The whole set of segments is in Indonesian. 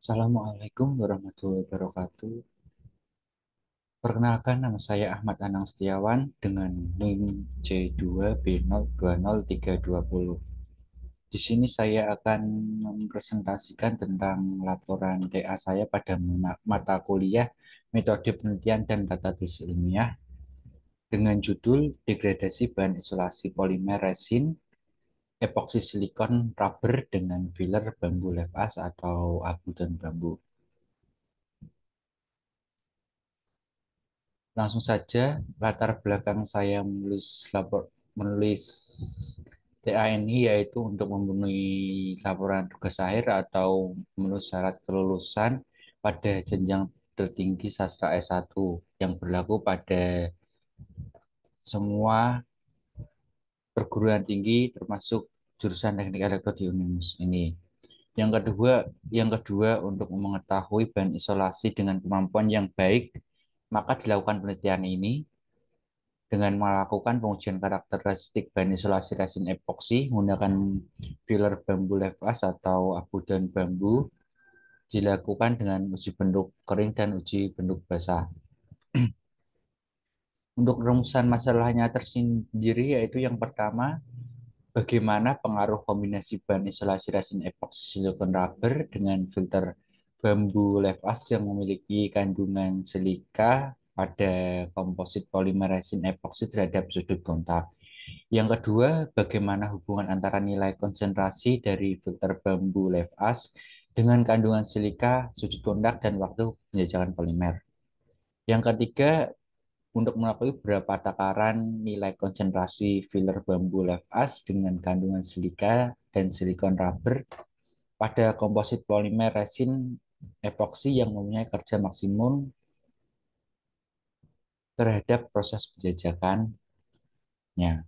Assalamualaikum warahmatullahi wabarakatuh. Perkenalkan, nama saya Ahmad Anang Setiawan dengan NIM C2B020320. Di sini saya akan mempresentasikan tentang laporan TA saya pada mata kuliah Metode Penelitian dan Data Tulis Ilmiah dengan judul Degradasi Bahan Isolasi Polimer Resin Epoksi Silikon Rubber dengan Filler Bambu Levas atau abu dan bambu. Langsung saja, latar belakang saya menulis TA ini yaitu untuk memenuhi laporan tugas akhir atau memenuhi syarat kelulusan pada jenjang tertinggi sastra S1 yang berlaku pada semua perguruan tinggi termasuk jurusan teknik elektro di Unimus ini. Yang kedua untuk mengetahui bahan isolasi dengan kemampuan yang baik, maka dilakukan penelitian ini dengan melakukan pengujian karakteristik bahan isolasi resin epoksi menggunakan filler bambu levas atau abu dan bambu dilakukan dengan uji bentuk kering dan uji bentuk basah. Untuk rumusan masalahnya tersendiri yaitu yang pertama, bagaimana pengaruh kombinasi bahan isolasi resin epoksi silikon rubber dengan filter bambu levas yang memiliki kandungan silika pada komposit polimer resin epoksi terhadap sudut kontak. Yang kedua, bagaimana hubungan antara nilai konsentrasi dari filter bambu levas dengan kandungan silika, sudut kontak, dan waktu penjajakan polimer. Yang ketiga, untuk mengetahui berapa takaran nilai konsentrasi filler bambu levas dengan kandungan silika dan silikon rubber pada komposit polimer resin epoksi yang mempunyai kerja maksimum terhadap proses penjajakannya.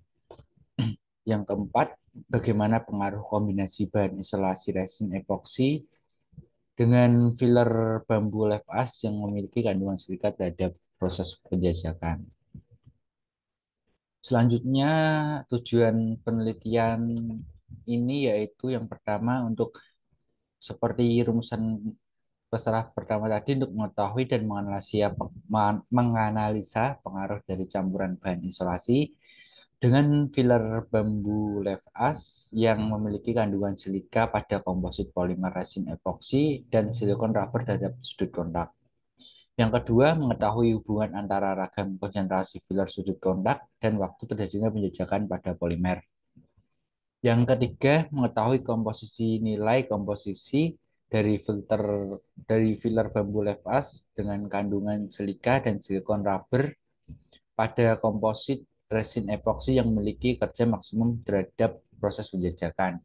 Yang keempat, bagaimana pengaruh kombinasi bahan isolasi resin epoksi dengan filler bambu levas yang memiliki kandungan silika terhadap proses penjajakan. Selanjutnya, tujuan penelitian ini yaitu yang pertama untuk seperti rumusan peserah pertama tadi untuk mengetahui dan menganalisa pengaruh dari campuran bahan isolasi dengan filler bambu levas yang memiliki kandungan silika pada komposit polimer resin epoksi dan silikon rubber terhadap sudut kontak. Yang kedua, mengetahui hubungan antara ragam konsentrasi filler sudut kontak dan waktu terjadinya penjajakan pada polimer. Yang ketiga, mengetahui nilai komposisi dari filler bambu levas dengan kandungan silika dan silikon rubber pada komposit resin epoksi yang memiliki kerja maksimum terhadap proses penjajakan.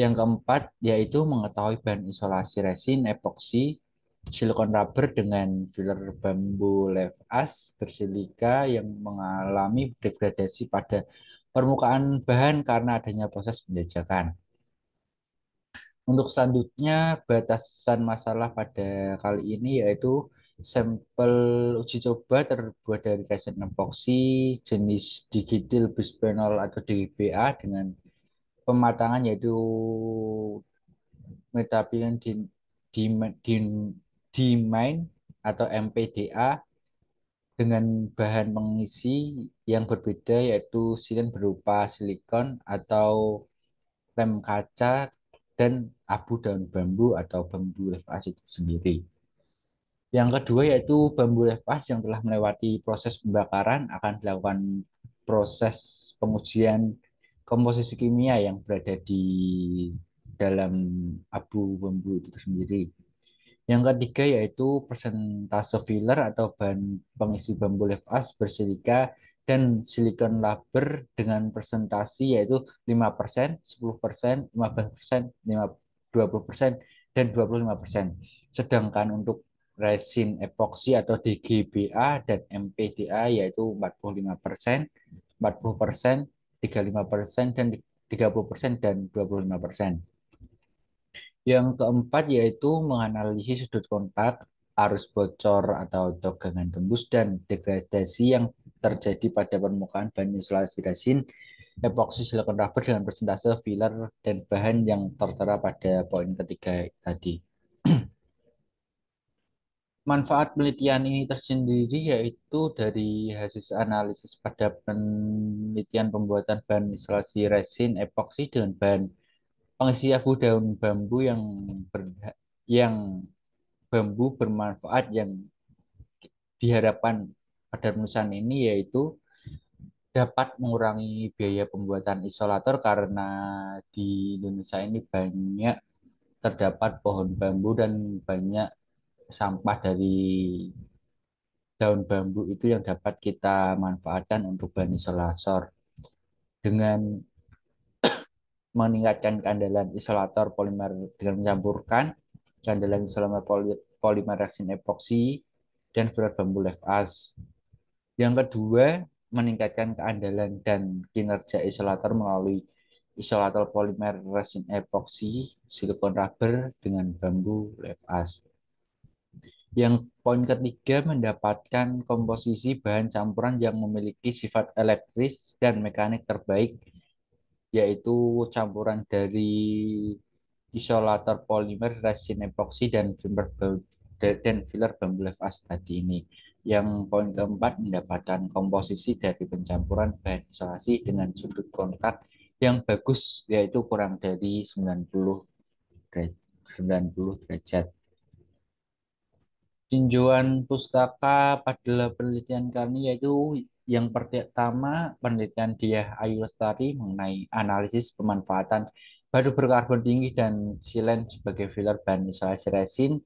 Yang keempat, yaitu mengetahui bahan isolasi resin epoksi silikon rubber dengan filler bambu levas bersilika yang mengalami degradasi pada permukaan bahan karena adanya proses penjajakan. Untuk selanjutnya, batasan masalah pada kali ini yaitu sampel uji coba terbuat dari resin epoksi jenis digital bisphenol atau DBA dengan pematangan yaitu metapilin dimain atau MPDA dengan bahan pengisi yang berbeda yaitu silin berupa silikon atau lem kaca dan abu daun bambu atau bambu levas itu sendiri. Yang kedua yaitu bambu levas yang telah melewati proses pembakaran akan dilakukan proses pengujian komposisi kimia yang berada di dalam abu bambu itu sendiri. Yang ketiga yaitu persentase filler atau bahan pengisi bambu levas bersilika dan silikon rubber dengan presentasi yaitu 5%, 10%, 15%, 20%, dan 25%. Sedangkan untuk resin epoksi atau DGBA dan MPDA yaitu 45%, 40%, 35%, dan 30% dan 25%. Yang keempat yaitu menganalisis sudut kontak, arus bocor atau tegangan tembus, dan degradasi yang terjadi pada permukaan bahan isolasi resin epoksi silikon rubber dengan persentase filler dan bahan yang tertera pada poin ketiga tadi. Manfaat penelitian ini tersendiri yaitu dari hasil analisis pada penelitian pembuatan bahan isolasi resin epoksi dengan bahan pengisi abu daun bambu yang bambu bermanfaat yang diharapkan pada penulisan ini yaitu dapat mengurangi biaya pembuatan isolator karena di Indonesia ini banyak terdapat pohon bambu dan banyak sampah dari daun bambu itu yang dapat kita manfaatkan untuk bahan isolator dengan meningkatkan keandalan isolator polimer dengan mencampurkan keandalan isolator polimer resin epoksi dan filler bambu left as. Yang kedua, meningkatkan keandalan dan kinerja isolator melalui isolator polimer resin epoksi silikon rubber dengan bambu left as. Yang poin ketiga, mendapatkan komposisi bahan campuran yang memiliki sifat elektris dan mekanik terbaik, yaitu campuran dari isolator polimer, resin epoksi, dan filler bambu lefas tadi ini. Yang poin keempat, mendapatkan komposisi dari pencampuran bahan isolasi dengan sudut kontak yang bagus, yaitu kurang dari 90 derajat. Tinjauan pustaka pada penelitian kami yaitu yang pertama penelitian Diah Ayu Lestari mengenai analisis pemanfaatan batu berkarbon tinggi dan silen sebagai filler bahan isolasi resin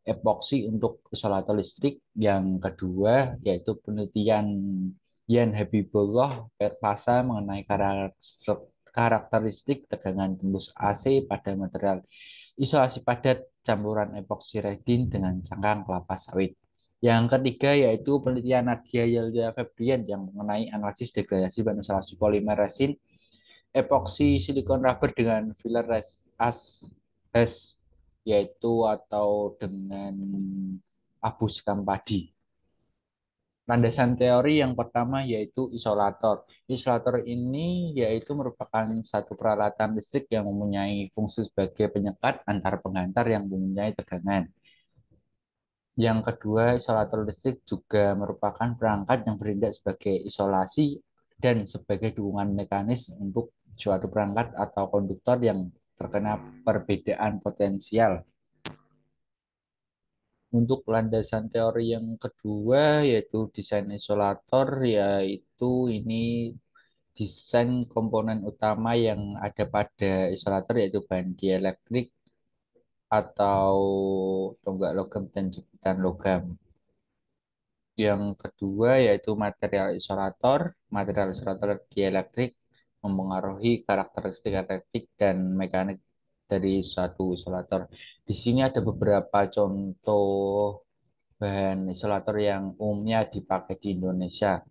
epoksi untuk isolator listrik. Yang kedua yaitu penelitian Yan Habibullah Pasa mengenai karakteristik tegangan tembus AC pada material isolasi padat campuran epoksi resin dengan cangkang kelapa sawit. Yang ketiga yaitu penelitian Nadia Yelza Febrian yang mengenai analisis degradasi bahan isolasi polimer resin epoksi silikon rubber dengan filler as has yaitu atau dengan abu sekam padi. Landasan teori yang pertama yaitu isolator. Isolator ini yaitu merupakan satu peralatan listrik yang mempunyai fungsi sebagai penyekat antar penghantar yang mempunyai tegangan. Yang kedua, isolator listrik juga merupakan perangkat yang bertindak sebagai isolasi dan sebagai dukungan mekanis untuk suatu perangkat atau konduktor yang terkena perbedaan potensial. Untuk landasan teori yang kedua yaitu desain isolator, yaitu ini desain komponen utama yang ada pada isolator yaitu bahan dielektrik atau tonggak logam dan jepitan logam. Yang kedua yaitu material isolator. Material isolator dielektrik mempengaruhi karakteristik elektrik dan mekanik dari suatu isolator. Di sini ada beberapa contoh bahan isolator yang umumnya dipakai di Indonesia.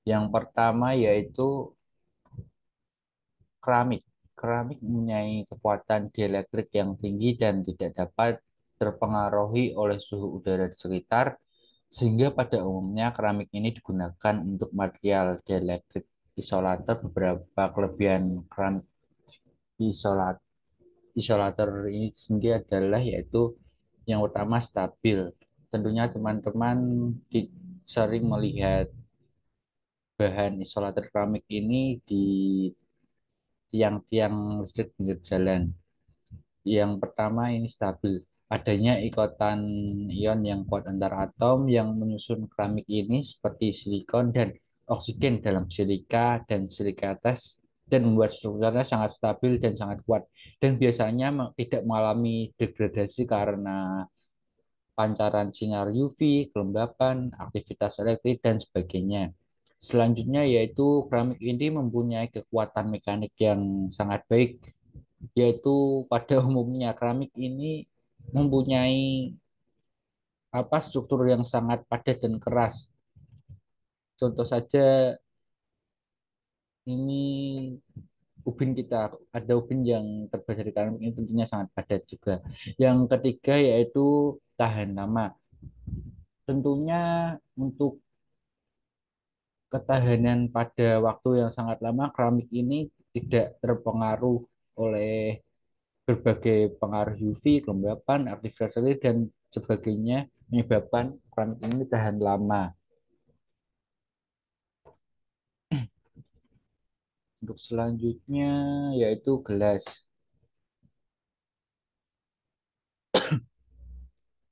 Yang pertama yaitu keramik. Keramik mempunyai kekuatan dielektrik yang tinggi dan tidak dapat terpengaruhi oleh suhu udara di sekitar, sehingga pada umumnya keramik ini digunakan untuk material dielektrik isolator. Beberapa kelebihan keramik isolat isolator ini sendiri adalah yaitu yang pertama stabil. Tentunya teman-teman sering melihat bahan isolator keramik ini di tiang-tiang listrik pinggir jalan. Yang pertama ini stabil. Adanya ikatan ion yang kuat antar atom yang menyusun keramik ini seperti silikon dan oksigen dalam silika dan silika tes dan membuat strukturnya sangat stabil dan sangat kuat dan biasanya tidak mengalami degradasi karena pancaran sinar UV, kelembapan, aktivitas elektrik, dan sebagainya. Selanjutnya yaitu keramik ini mempunyai kekuatan mekanik yang sangat baik, yaitu pada umumnya keramik ini mempunyai struktur yang sangat padat dan keras. Contoh saja ini ubin kita, ada ubin yang terbuat dari keramik ini tentunya sangat padat juga. Yang ketiga yaitu tahan lama. Tentunya untuk ketahanan pada waktu yang sangat lama, keramik ini tidak terpengaruh oleh berbagai pengaruh UV, kelembapan, aktivitas matahari, dan sebagainya, menyebabkan keramik ini tahan lama. Untuk selanjutnya yaitu gelas.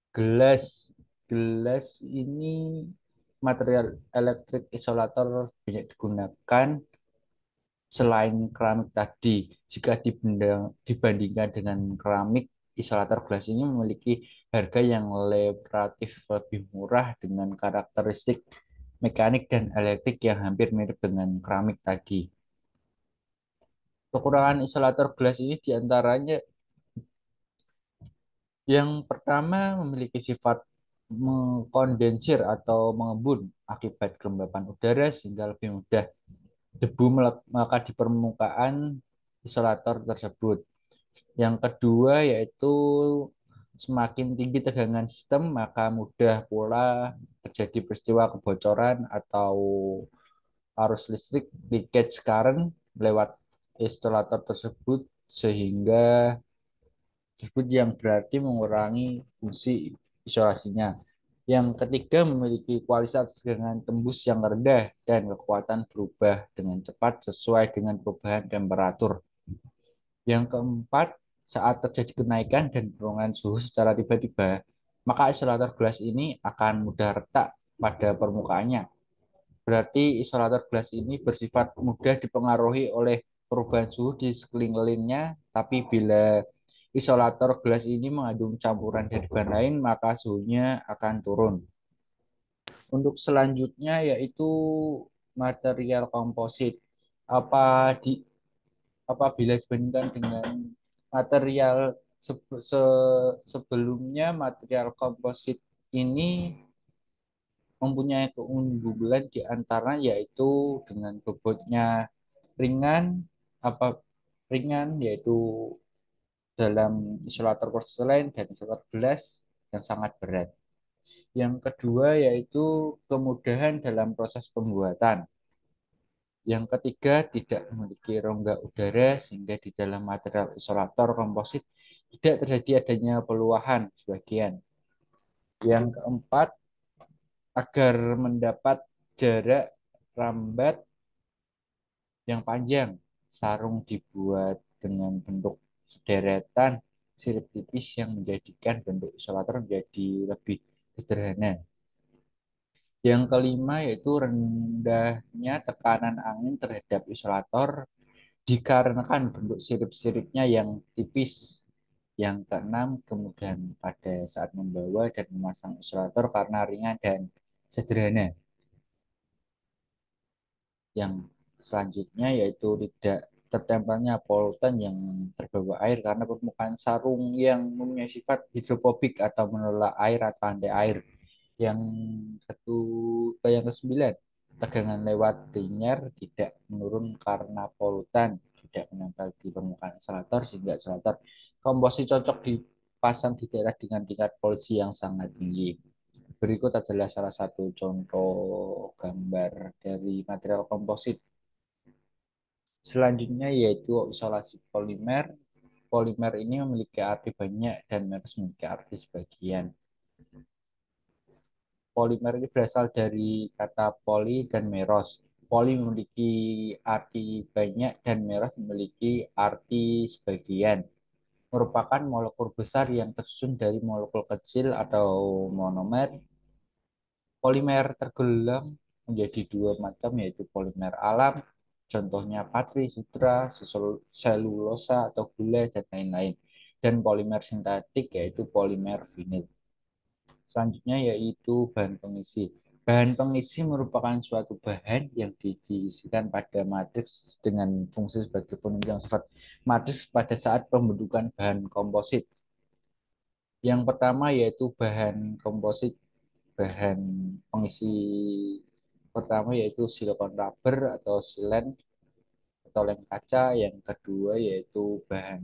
Gelas, gelas ini material elektrik isolator banyak digunakan selain keramik tadi. Jika dibandingkan dengan keramik, isolator gelas ini memiliki harga yang relatif lebih murah dengan karakteristik mekanik dan elektrik yang hampir mirip dengan keramik tadi. Kekurangan isolator gelas ini diantaranya yang pertama memiliki sifat mengkondensir atau mengembun akibat kelembapan udara sehingga lebih mudah debu melekat di permukaan isolator tersebut. Yang kedua yaitu semakin tinggi tegangan sistem maka mudah pula terjadi peristiwa kebocoran atau arus listrik leakage current lewat isolator tersebut sehingga tersebut yang berarti mengurangi fungsi isolasinya. Yang ketiga memiliki kualitas tegangan tembus yang rendah dan kekuatan berubah dengan cepat sesuai dengan perubahan temperatur. Yang keempat, saat terjadi kenaikan dan penurunan suhu secara tiba-tiba, maka isolator gelas ini akan mudah retak pada permukaannya. Berarti isolator gelas ini bersifat mudah dipengaruhi oleh perubahan suhu di sekelilingnya, tapi bila isolator gelas ini mengandung campuran dari bahan lain, maka suhunya akan turun. Untuk selanjutnya yaitu material komposit. Apa di apabila dibandingkan dengan material sebelumnya, material komposit ini mempunyai keunggulan di antara yaitu dengan bobotnya ringan apa ringan yaitu dalam isolator porselen dan isolator gelas yang sangat berat. Yang kedua yaitu kemudahan dalam proses pembuatan. Yang ketiga tidak memiliki rongga udara sehingga di dalam material isolator komposit tidak terjadi adanya peluahan sebagian. Yang keempat agar mendapat jarak rambat yang panjang. Sarung dibuat dengan bentuk sederetan sirip tipis yang menjadikan bentuk isolator menjadi lebih sederhana. Yang kelima yaitu rendahnya tekanan angin terhadap isolator dikarenakan bentuk sirip-siripnya yang tipis. Yang keenam, kemudian pada saat membawa dan memasang isolator karena ringan dan sederhana. Yang selanjutnya yaitu tidak tertempelnya polutan yang terbawa air karena permukaan sarung yang mempunyai sifat hidrofobik atau menolak air atau anti air. Yang satu yang kesembilan, tegangan lewat linear tidak menurun karena polutan tidak menempel di permukaan isolator sehingga isolator komposit cocok dipasang di daerah dengan tingkat polusi yang sangat tinggi. Berikut adalah salah satu contoh gambar dari material komposit. Selanjutnya yaitu isolasi polimer. Polimer ini memiliki arti banyak dan meros memiliki arti sebagian. Polimer ini berasal dari kata poli dan meros. Poli memiliki arti banyak dan meros memiliki arti sebagian. Merupakan molekul besar yang tersusun dari molekul kecil atau monomer. Polimer tergolong menjadi dua macam yaitu polimer alam, contohnya patri, sutra, selulosa atau gula dan lain-lain. Dan polimer sintetik yaitu polimer vinil. Selanjutnya yaitu bahan pengisi. Bahan pengisi merupakan suatu bahan yang diisikan pada matriks dengan fungsi sebagai penunjang sifat matriks pada saat pembentukan bahan komposit. Yang pertama yaitu bahan komposit. Bahan pengisi pertama yaitu silikon rubber atau silen atau lem kaca. Yang kedua yaitu bahan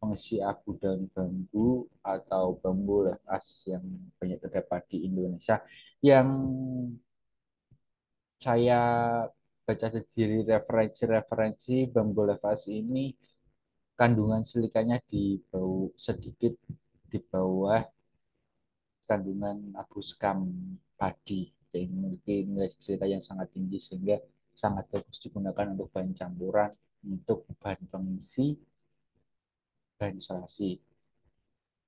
pengisi abu daun bambu atau bambu lepas yang banyak terdapat di Indonesia. Yang saya baca sendiri referensi-referensi bambu levas ini kandungan silikanya sedikit di bawah kandungan abu skam padi. Jadi memiliki nilai silika yang sangat tinggi sehingga sangat bagus digunakan untuk bahan campuran untuk bahan pengisi bahan isolasi.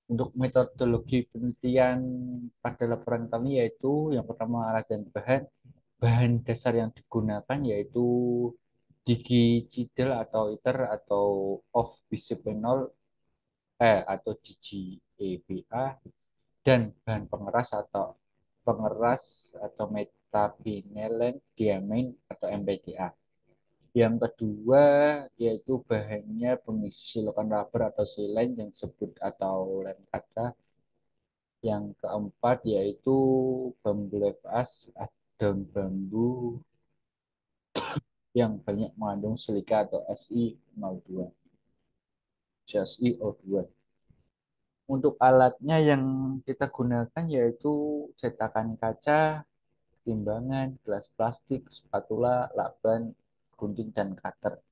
Untuk metodologi penelitian pada laporan kami yaitu yang pertama alat dan bahan. Bahan dasar yang digunakan yaitu digicidal atau iter atau off bisphenol atau DGABA dan bahan pengeras atau metabinelen diamin atau MPDA. Yang kedua yaitu bahannya pengisi silikon rubber atau silen yang disebut atau lem kaca. Yang keempat yaitu bambu levas, daun bambu yang banyak mengandung silika atau Si02, SiO2. Untuk alatnya yang kita gunakan yaitu cetakan kaca, timbangan, gelas plastik, spatula, lakban, gunting, dan cutter.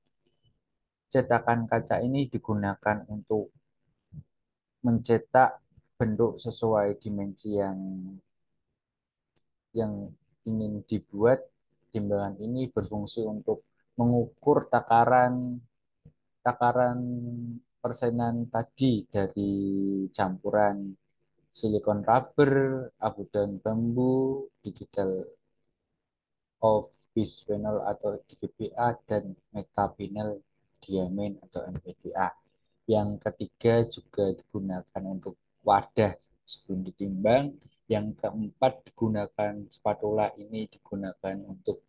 Cetakan kaca ini digunakan untuk mencetak bentuk sesuai dimensi yang ingin dibuat. Timbangan ini berfungsi untuk mengukur takaran takaran persenan tadi dari campuran silikon rubber, abu dan bambu, digital of bisphenol atau DBA, dan metabinyl diamin atau MPDA. Yang ketiga juga digunakan untuk wadah sebelum ditimbang. Yang keempat digunakan spatula ini digunakan untuk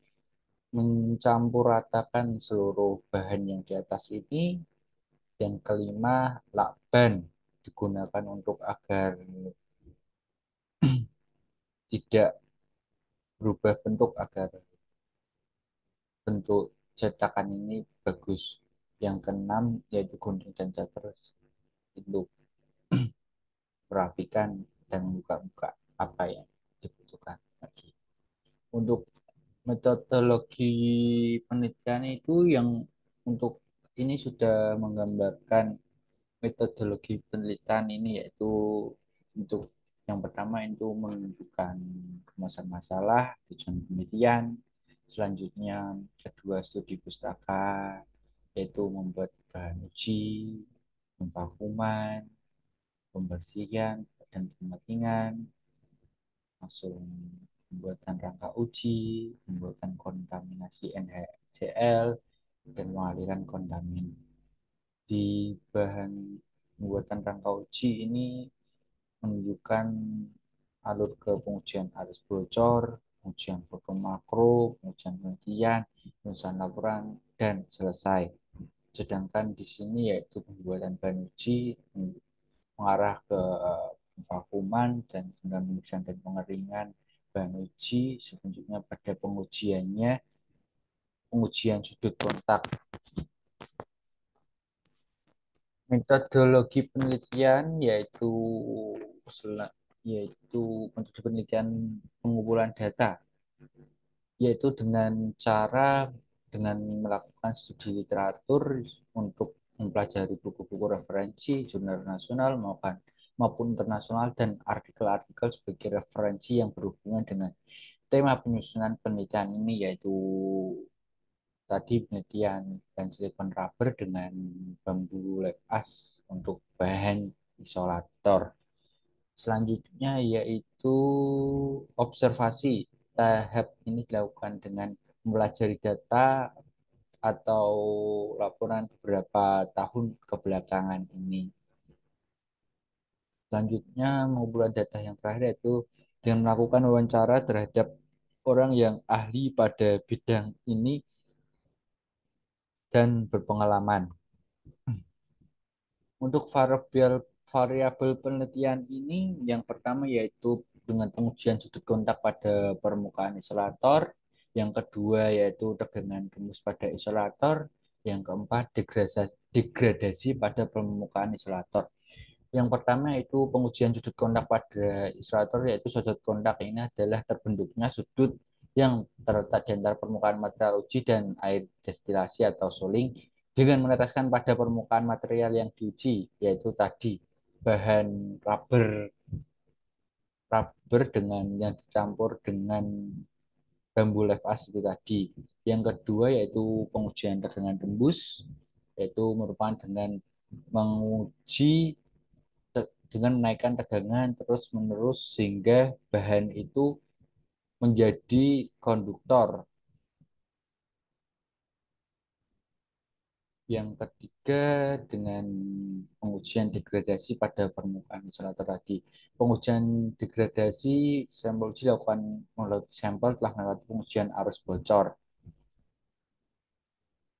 mencampur ratakan seluruh bahan yang di atas ini. Yang kelima, lakban digunakan untuk agar tidak berubah bentuk, agar bentuk cetakan ini bagus. Yang keenam yaitu gunting dan cutter untuk merapikan dan membuka-buka apa yang dibutuhkan lagi. Untuk metodologi penelitian itu yang untuk ini sudah menggambarkan metodologi penelitian ini yaitu untuk yang pertama itu menunjukkan rumusan masalah, tujuan penelitian, selanjutnya kedua studi pustaka yaitu membuat bahan uji, pemvakuman, pembersihan dan pengetingan, langsung pembuatan rangka uji, pembuatan kontaminasi NaCl, dan pengaliran kontamin. Di bahan pembuatan rangka uji ini menunjukkan alur ke pengujian arus bocor, pengujian foto makro, pengujian penelitian, penulisan laporan, dan selesai. Sedangkan di sini yaitu pembuatan bahan uji mengarah ke vakuman dan pemeriksaan dan pengeringan bahan uji, selanjutnya pada pengujian sudut kontak. Metodologi penelitian yaitu metode penelitian pengumpulan data, yaitu dengan melakukan studi literatur untuk mempelajari buku-buku referensi jurnal nasional maupun internasional dan artikel-artikel sebagai referensi yang berhubungan dengan tema penyusunan penelitian ini, yaitu tadi penelitian dan silikon rubber dengan bambu lepas untuk bahan isolator. Selanjutnya yaitu observasi. Tahap ini dilakukan dengan mempelajari data atau laporan beberapa tahun kebelakangan ini. Selanjutnya mengumpulkan data yang terakhir yaitu dengan melakukan wawancara terhadap orang yang ahli pada bidang ini dan berpengalaman. Untuk variabel penelitian ini yang pertama yaitu dengan pengujian sudut kontak pada permukaan isolator, yang kedua yaitu tegangan gembus pada isolator, yang keempat degradasi pada permukaan isolator. Yang pertama itu pengujian sudut kontak pada isolator, yaitu sudut kontak ini adalah terbentuknya sudut yang terletak di antara permukaan material uji dan air destilasi atau suling dengan meneteskan pada permukaan material yang diuji, yaitu tadi bahan rubber rubber dengan yang dicampur dengan bambu lefas itu tadi. Yang kedua yaitu pengujian tegangan tembus, yaitu merupakan dengan menguji dengan menaikkan tegangan terus menerus sehingga bahan itu menjadi konduktor. Yang ketiga dengan pengujian degradasi pada permukaan insulator tadi. Pengujian degradasi sampel uji dilakukan melalui sampel telah melewati pengujian arus bocor.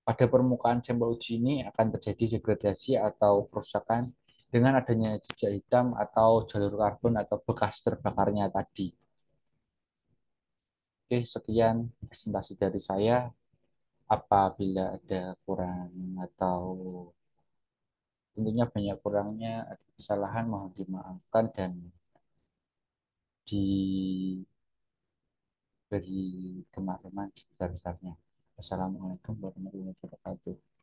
Pada permukaan sampel uji ini akan terjadi degradasi atau kerusakan dengan adanya jejak hitam atau jalur karbon atau bekas terbakarnya tadi. Oke, sekian presentasi dari saya. Apabila ada kurang atau tentunya banyak kurangnya, ada kesalahan mohon dimaafkan dan diberi kemakluman sebesar-besarnya. Wassalamualaikum warahmatullahi wabarakatuh.